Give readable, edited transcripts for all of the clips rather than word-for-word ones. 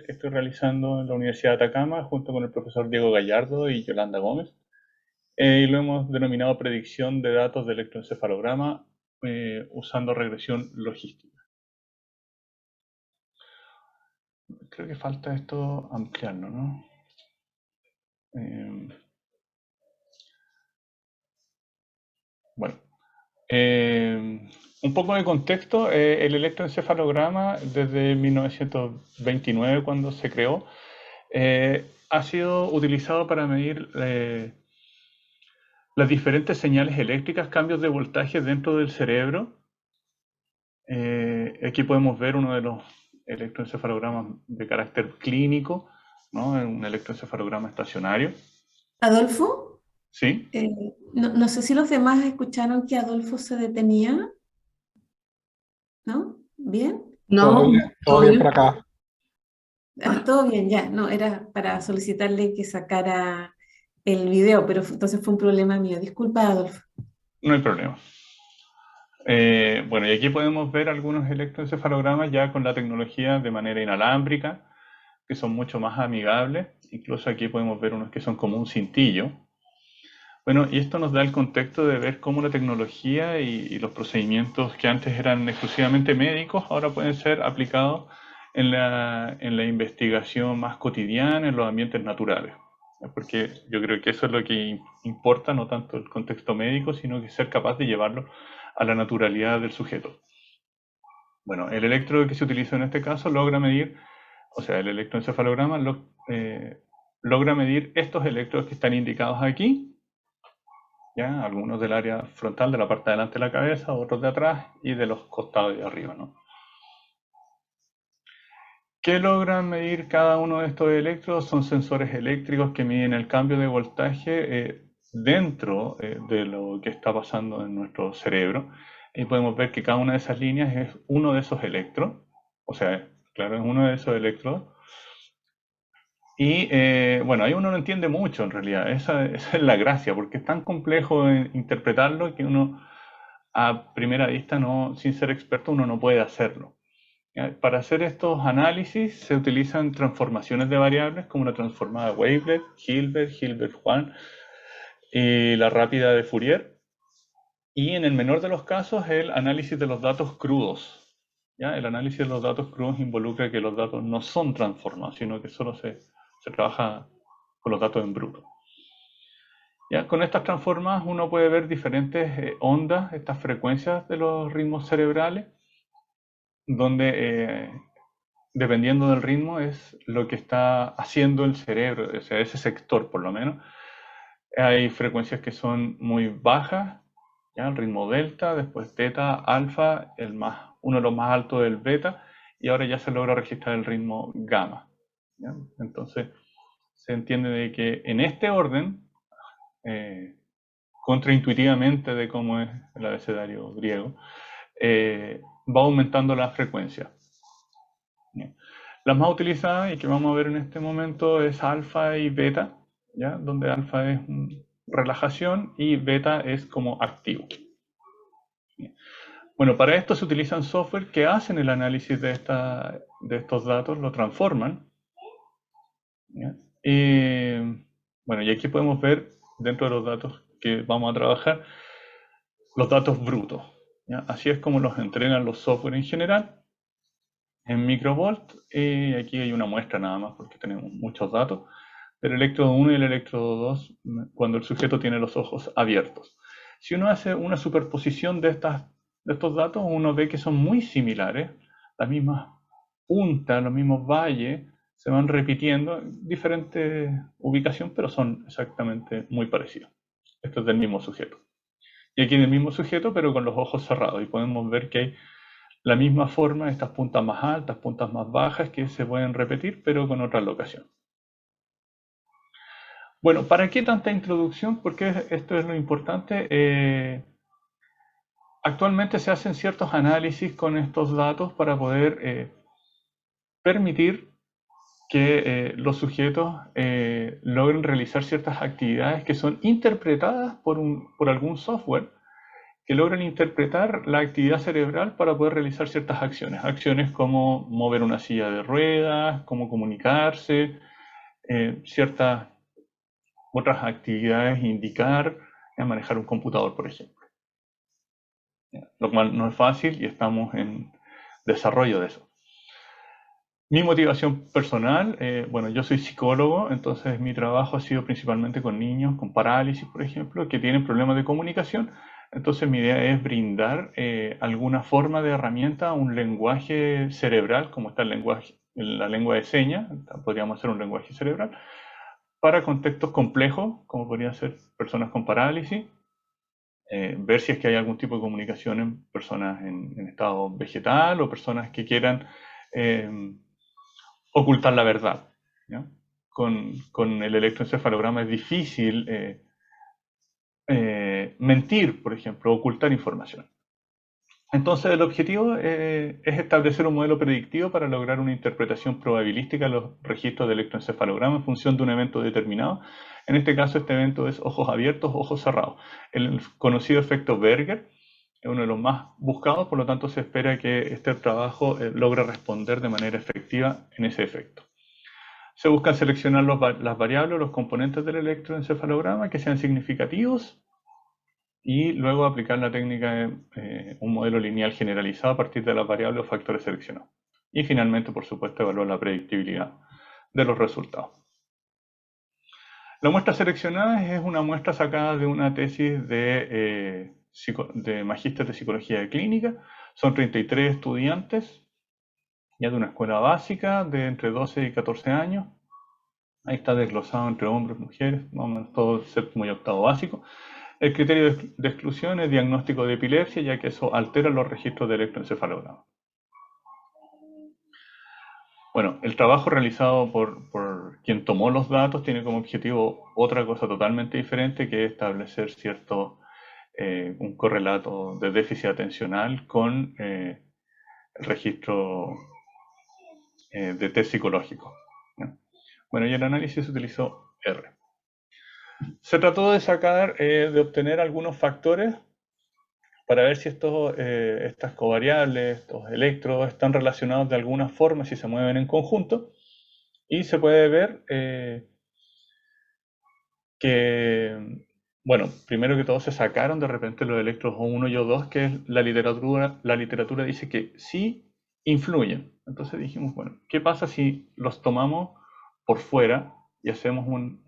que estoy realizando en la Universidad de Atacama junto con el profesor Diego Gallardo y Yolanda Gómez. Y lo hemos denominado predicción de datos de electroencefalograma usando regresión logística. Creo que falta esto ampliarlo, ¿no? Bueno, un poco de contexto, el electroencefalograma desde 1929 cuando se creó ha sido utilizado para medir las diferentes señales eléctricas, cambios de voltaje dentro del cerebro. Aquí podemos ver uno de los electroencefalogramas de carácter clínico, ¿no? Un electroencefalograma estacionario. Adolfo, ¿Sí? no sé si los demás escucharon que Adolfo se detenía, ¿no? ¿Bien? No, Todo todo bien por bien. acá. Ah, todo bien, ya. No, era para solicitarle que sacara el video, pero entonces fue un problema mío. Disculpa, Adolfo. No hay problema. Bueno, y aquí podemos ver algunos electroencefalogramas ya con la tecnología de manera inalámbrica, que son mucho más amigables. Incluso aquí podemos ver unos que son como un cintillo. Bueno, y esto nos da el contexto de ver cómo la tecnología y los procedimientos que antes eran exclusivamente médicos ahora pueden ser aplicados en la investigación más cotidiana, en los ambientes naturales. Porque yo creo que eso es lo que importa, no tanto el contexto médico, sino que ser capaz de llevarlo a la naturalidad del sujeto. Bueno, el electrodo que se utilizó en este caso logra medir, o sea, el electroencefalograma logra medir estos electrodos que están indicados aquí, ¿ya? Algunos del área frontal, de la parte de delante de la cabeza, otros de atrás y de los costados de arriba, ¿no? ¿Qué logran medir cada uno de estos electrodos? Son sensores eléctricos que miden el cambio de voltaje dentro de lo que está pasando en nuestro cerebro. Y podemos ver que cada una de esas líneas es uno de esos electrodos. O sea, claro, es uno de esos electrodos. Y bueno, ahí uno no entiende mucho en realidad. Esa es la gracia, porque es tan complejo interpretarlo que uno a primera vista, no, sin ser experto, uno no puede hacerlo. Para hacer estos análisis se utilizan transformaciones de variables como la transformada Wavelet, Hilbert, Hilbert-Juan y la rápida de Fourier. Y en el menor de los casos, el análisis de los datos crudos. ¿Ya? El análisis de los datos crudos involucra que los datos no son transformados, sino que solo se trabaja con los datos en bruto. ¿Ya? Con estas transformadas uno puede ver diferentes ondas, estas frecuencias de los ritmos cerebrales, donde dependiendo del ritmo es lo que está haciendo el cerebro, o sea, ese sector por lo menos. Hay frecuencias que son muy bajas, ¿ya? El ritmo delta, después teta, alfa, uno de los más altos del beta, y ahora ya se logra registrar el ritmo gamma. ¿Ya? Entonces se entiende de que en este orden, contraintuitivamente de cómo es el abecedario griego, va aumentando la frecuencia. Las más utilizadas y que vamos a ver en este momento es alfa y beta, ¿ya? Donde alfa es relajación y beta es como activo. Bueno, para esto se utilizan software que hacen el análisis de estos datos, lo transforman. ¿Ya? Bueno, y aquí podemos ver dentro de los datos que vamos a trabajar, los datos brutos. ¿Ya? Así es como los entrenan los software en general en microvolt. Aquí hay una muestra nada más porque tenemos muchos datos del electrodo 1 y el electrodo 2 cuando el sujeto tiene los ojos abiertos. Si uno hace una superposición de estos datos, uno ve que son muy similares, las mismas puntas, los mismos valles se van repitiendo en diferente ubicación, pero son exactamente muy parecidos. Esto es del mismo sujeto. Y aquí en el mismo sujeto, pero con los ojos cerrados, y podemos ver que hay la misma forma, estas puntas más altas, puntas más bajas, que se pueden repetir, pero con otra locación. Bueno, ¿para qué tanta introducción? Porque esto es lo importante. Actualmente se hacen ciertos análisis con estos datos para poder permitir que los sujetos logren realizar ciertas actividades que son interpretadas por algún software que logran interpretar la actividad cerebral para poder realizar ciertas acciones. Acciones como mover una silla de ruedas, como comunicarse, ciertas otras actividades, indicar, manejar un computador, por ejemplo. Lo cual no es fácil y estamos en desarrollo de eso. Mi motivación personal, bueno, yo soy psicólogo, entonces mi trabajo ha sido principalmente con niños con parálisis, por ejemplo, que tienen problemas de comunicación. Entonces mi idea es brindar alguna forma de herramienta, un lenguaje cerebral, como está el lenguaje, la lengua de señas, podríamos hacer un lenguaje cerebral, para contextos complejos, como podrían ser personas con parálisis, ver si es que hay algún tipo de comunicación en personas en estado vegetal o personas que quieran ocultar la verdad. ¿Ya? Con el electroencefalograma es difícil mentir, por ejemplo, ocultar información. Entonces el objetivo es establecer un modelo predictivo para lograr una interpretación probabilística de los registros de electroencefalograma en función de un evento determinado. En este caso este evento es ojos abiertos, ojos cerrados. El conocido efecto Berger es uno de los más buscados, por lo tanto se espera que este trabajo logre responder de manera efectiva en ese efecto. Se busca seleccionar las variables o los componentes del electroencefalograma que sean significativos y luego aplicar la técnica de un modelo lineal generalizado a partir de las variables o factores seleccionados. Y finalmente, por supuesto, evaluar la predictibilidad de los resultados. La muestra seleccionada es una muestra sacada de una tesis de magíster de psicología clínica. Son 33 estudiantes ya de una escuela básica de entre 12 y 14 años. Ahí está desglosado entre hombres, mujeres, más o menos todo séptimo y octavo básico. El criterio de exclusión es diagnóstico de epilepsia, ya que eso altera los registros de electroencefalograma. Bueno, el trabajo realizado por quien tomó los datos tiene como objetivo otra cosa totalmente diferente, que es establecer un correlato de déficit atencional con el registro de test psicológico. ¿No? Bueno, y el análisis utilizó R. Se trató de obtener algunos factores para ver si estas covariables, estos electrodos, están relacionados de alguna forma, si se mueven en conjunto. Y se puede ver que, bueno, primero que todo se sacaron de repente los electrodos O1 y O2, que es la literatura dice que sí influyen. Entonces dijimos, bueno, ¿qué pasa si los tomamos por fuera y hacemos un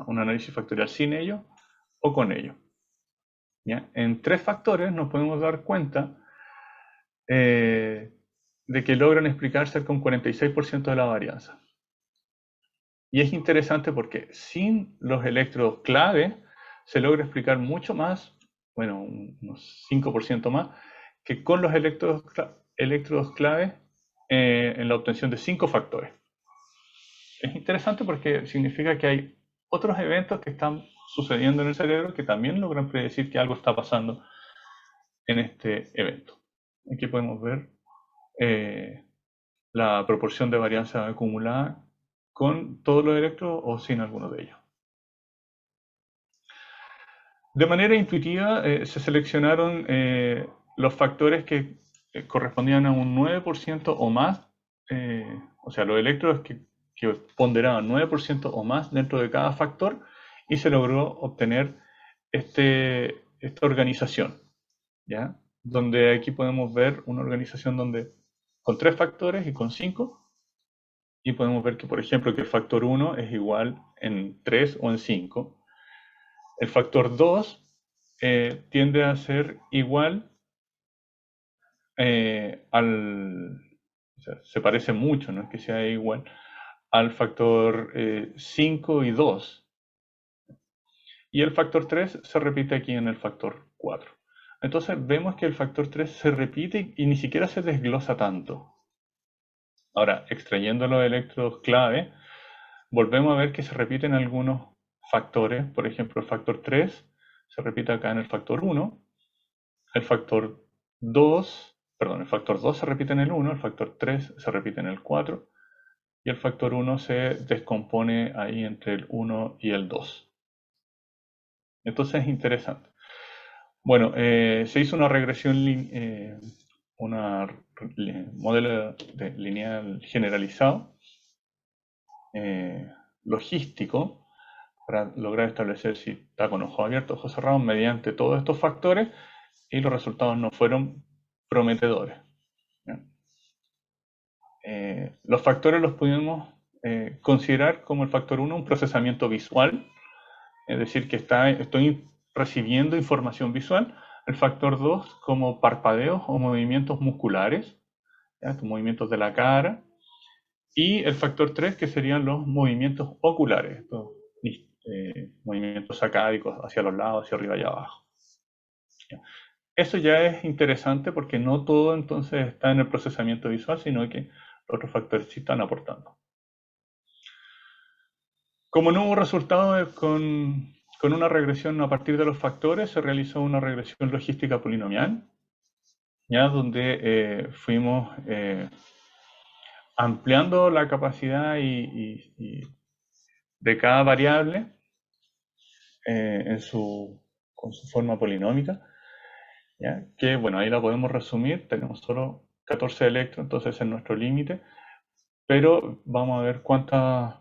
análisis factorial sin ellos o con ellos? ¿Ya? En 3 factores nos podemos dar cuenta de que logran explicarse con 46% de la varianza. Y es interesante porque sin los electrodos clave se logra explicar mucho más, bueno, unos 5% más, que con los electrodos clave en la obtención de 5 factores. Es interesante porque significa que hay otros eventos que están sucediendo en el cerebro que también logran predecir que algo está pasando en este evento. Aquí podemos ver la proporción de varianza acumulada con todos los electrodos o sin alguno de ellos. De manera intuitiva se seleccionaron los factores que correspondían a un 9% o más, o sea, los electrodos que ponderaban 9% o más dentro de cada factor y se logró obtener esta organización, ¿ya? Donde aquí podemos ver una organización con 3 factores y con 5, y podemos ver que, por ejemplo, que el factor 1 es igual en 3 o en 5. El factor 2 tiende a ser igual o sea, se parece mucho, no es que sea igual, al factor 5 y 2. Y el factor 3 se repite aquí en el factor 4. Entonces vemos que el factor 3 se repite y ni siquiera se desglosa tanto. Ahora, extrayendo los electrodos clave, volvemos a ver que se repiten algunos factores. Por ejemplo, el factor 3 se repite acá en el factor 1. El factor 2 se repite en el 1, el factor 3 se repite en el 4 y el factor 1 se descompone ahí entre el 1 y el 2. Entonces es interesante. Bueno, se hizo una regresión, modelo lineal generalizado, eh, logístico, para lograr establecer si está con ojos abiertos o ojos cerrados mediante todos estos factores, y los resultados no fueron prometedores. ¿Ya? Los factores los pudimos considerar como el factor 1 un procesamiento visual, es decir, que estoy recibiendo información visual. El factor 2 como parpadeos o movimientos musculares, ¿ya? Estos movimientos de la cara. Y el factor 3 que serían los movimientos oculares, estos movimientos sacádicos hacia los lados, hacia arriba y abajo. ¿Ya? Eso ya es interesante porque no todo entonces está en el procesamiento visual, sino que los otros factores sí están aportando. Como no hubo resultado con una regresión a partir de los factores, se realizó una regresión logística polinomial, ya donde fuimos ampliando la capacidad de cada variable con su forma polinómica, ¿ya? Que bueno, ahí la podemos resumir, tenemos solo 14 electrones, entonces es nuestro límite, pero vamos a ver cuántos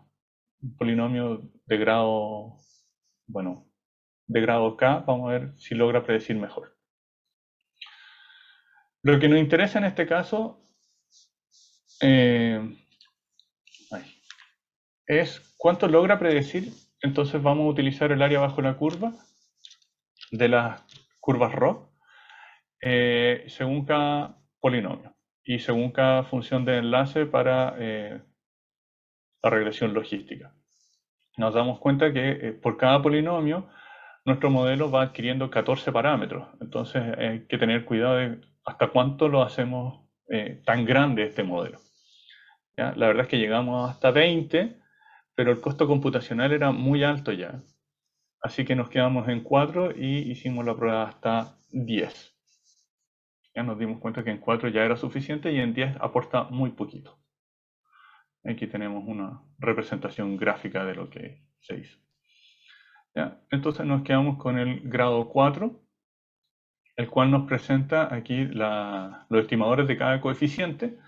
polinomios de grado, bueno, de grado K, vamos a ver si logra predecir mejor. Lo que nos interesa en este caso eh, es cuánto logra predecir. Entonces vamos a utilizar el área bajo la curva de las curvas RO según cada polinomio y según cada función de enlace para la regresión logística. Nos damos cuenta que por cada polinomio nuestro modelo va adquiriendo 14 parámetros. Entonces hay que tener cuidado de hasta cuánto lo hacemos tan grande este modelo. ¿Ya? La verdad es que llegamos hasta 20, pero el costo computacional era muy alto ya. Así que nos quedamos en 4 y hicimos la prueba hasta 10. Ya nos dimos cuenta que en 4 ya era suficiente y en 10 aporta muy poquito. Aquí tenemos una representación gráfica de lo que se hizo. ¿Ya? Entonces nos quedamos con el grado 4, el cual nos presenta aquí los estimadores de cada coeficiente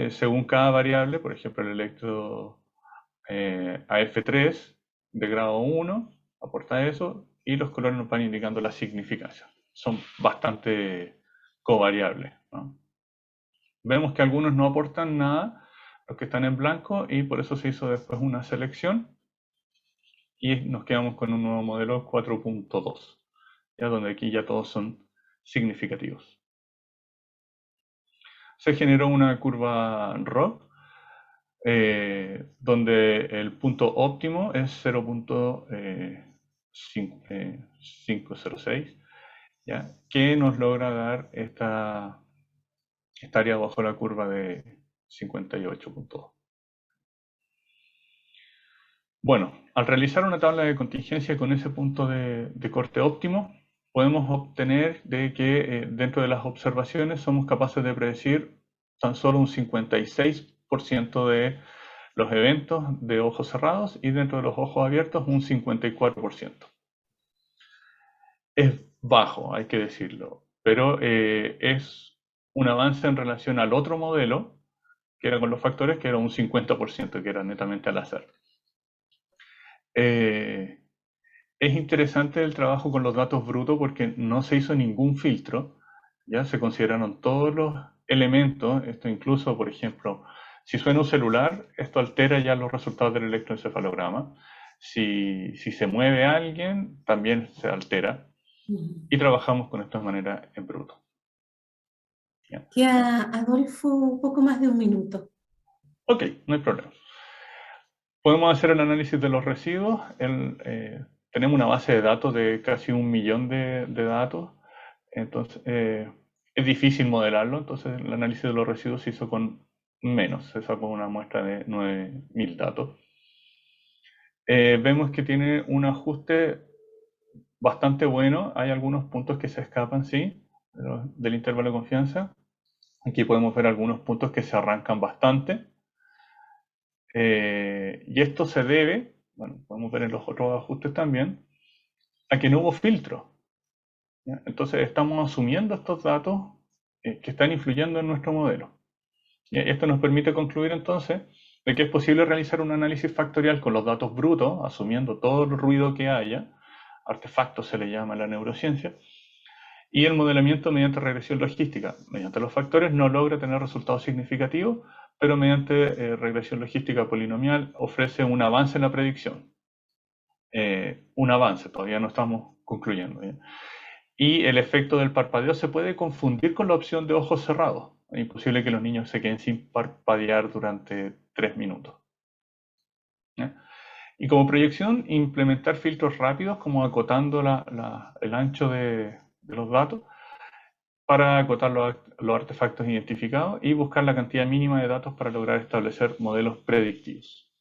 según cada variable. Por ejemplo, el electrodo AF3 de grado 1 aporta eso y los colores nos van indicando la significancia. Son bastante covariables, ¿no? Vemos que algunos no aportan nada, los que están en blanco, y por eso se hizo después una selección y nos quedamos con un nuevo modelo 4.2, ya donde aquí ya todos son significativos. Se generó una curva ROC donde el punto óptimo es 0.506, ¿ya? Que nos logra dar esta área bajo la curva de 58.2. Bueno, al realizar una tabla de contingencia con ese punto de corte óptimo, podemos obtener de que dentro de las observaciones somos capaces de predecir tan solo un 56% de los eventos de ojos cerrados y dentro de los ojos abiertos un 54%. Es bajo, hay que decirlo, pero es un avance en relación al otro modelo, que era con los factores, que era un 50%, que era netamente al azar. Es interesante el trabajo con los datos brutos porque no se hizo ningún filtro, ya se consideraron todos los elementos. Esto incluso, por ejemplo, si suena un celular, esto altera ya los resultados del electroencefalograma. Si se mueve alguien, también se altera. Y trabajamos con esto de manera en bruto. ¿Ya? Queda, Adolfo, un poco más de un minuto. Ok, no hay problema. Podemos hacer el análisis de los residuos. Tenemos una base de datos de casi 1 millón de datos. Entonces, es difícil modelarlo. Entonces, el análisis de los residuos se hizo con menos. Se sacó una muestra de 9.000 datos. Vemos que tiene un ajuste bastante bueno. Hay algunos puntos que se escapan, sí, del intervalo de confianza. Aquí podemos ver algunos puntos que se arrancan bastante. Y esto se debe, bueno, podemos ver en los otros ajustes también, a que no hubo filtro. ¿ya? Entonces estamos asumiendo estos datos que están influyendo en nuestro modelo. ¿Ya? Esto nos permite concluir entonces de que es posible realizar un análisis factorial con los datos brutos, asumiendo todo el ruido que haya, artefactos se le llama en la neurociencia, y el modelamiento mediante regresión logística. Mediante los factores no logra tener resultados significativos, pero mediante regresión logística polinomial ofrece un avance en la predicción. Un avance, todavía no estamos concluyendo. ¿Ya? Y el efecto del parpadeo se puede confundir con la opción de ojos cerrados. Es imposible que los niños se queden sin parpadear durante 3 minutos. ¿Ya? Y como proyección, implementar filtros rápidos, como acotando el ancho de los datos, para acotar los artefactos identificados y buscar la cantidad mínima de datos para lograr establecer modelos predictivos.